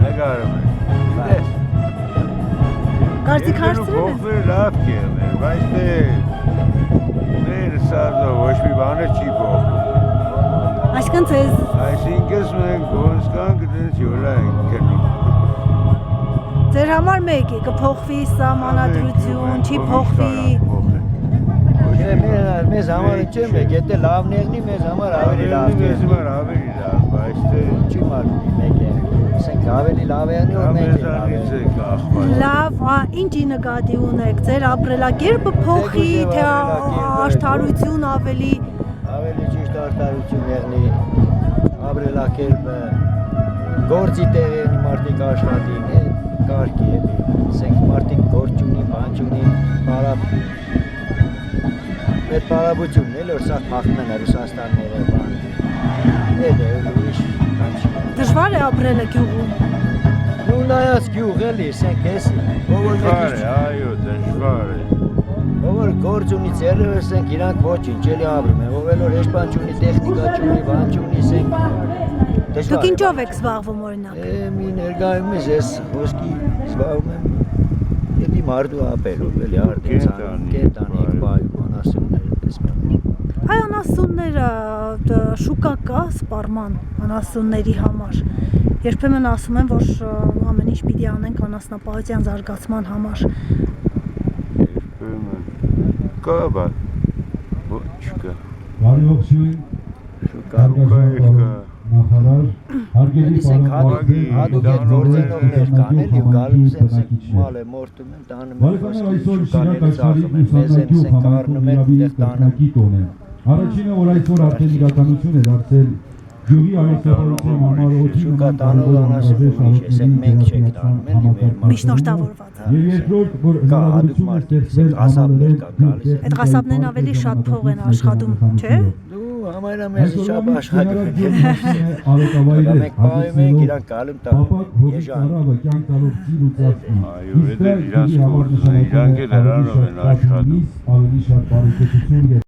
Նկարում ես։ Կարծիք հարցրել ես։ Փոխվել լավ կերն է, բայց դե մեր սարդո ոչ մի բանը չի փոխվում։ Այսինքն ձեզ Այսինքն մենք գոնսկան գտենց յոլա ենք կնում։ ձեր համար մեկ է, կփոխվի սահմանադրություն, չի փոխվի։ Մեզ համար չեմ մեկ, եթե լավն եղնի մեզ համար ավելի լավ է։ Մեզ համար ավելի լավ, բայց դե չի մարմնի մեկ է։ Ասենք ավելի լավ է անի, որ մեկ է լավ է։ Լավ, ինչի նկատի ունեք, ձեր ապրելակերպը փոխի, թե աշխարհություն ավելի Ավելի ճիշտ արտարություն եղնի, ապրելակերպը, գործի տեղի մարդիկ աշխատին, կարգի է, ասենք մարդիկ գործ ունի, բան ունի, մեր պարաբությունն էլ որ սա փախնում են Ռուսաստանները բան։ Էդ է ուրիշ բան չի։ դժվար է ապրելը գյուղում։ Ու նայած գյուղ էլի, ասենք էս, Դժվար է, այո, դժվար է։ որ գործ ունի ծերերը, ասենք իրանք ոչինչ էլի ապրում են, ով էլ որ էշ բան չունի, տեխնիկա չունի, բան չունի, ասենք դժվար։ Դուք ինչով եք զբաղվում օրինակ։ Մի ներկայում ես ես ոսկի զբաղվում եմ, էլի մարդու ապելով, էլի արտենցանում, կենտանիք, բայում, անասուններ, պես մեղներ։ Այ անասունները շուկա կա սպառման անասունների համար։ Երբեմն ասում են, որ ամեն ինչ պիտի անենք անասնապահության զարգացման համար։ Կա, բա, ոչ կա։ Բարի ողջույն, Շուկա կա։ նախարար, հարգելի հատուկ այդ գործենողներ կան էլի ու գալում են մալ է մորտում են տանում են Բարեկամներ այսօր շիրակաչարի ուսանագյուղ համակարգի տեխնիկոն են։ Առաջինը, որ այսօր արդեն իրականություն է դարձել գյուղի արհեստավորության համար օդի տանող անասուններ, մենք չենք տանում էլի մեր Միջնորդավորված է։ Եվ երկրորդ, որ հնարավորություն է ստեղծվել ղասաբներ կա գալիս են։ Այդ ղասաբներն ավելի շատ փող են աշխատում, չէ՞։ Ամենամեծ շապ աշխատում են։ Արեկավայրեր, Մենք պահում ենք իրանք գալում տանում եժան։ կյանք տալով ծիր ու ծածկում։ Այո, դա իրանք էլ դրանով են աշխատում։ Ավելի շատ բարեկեցություն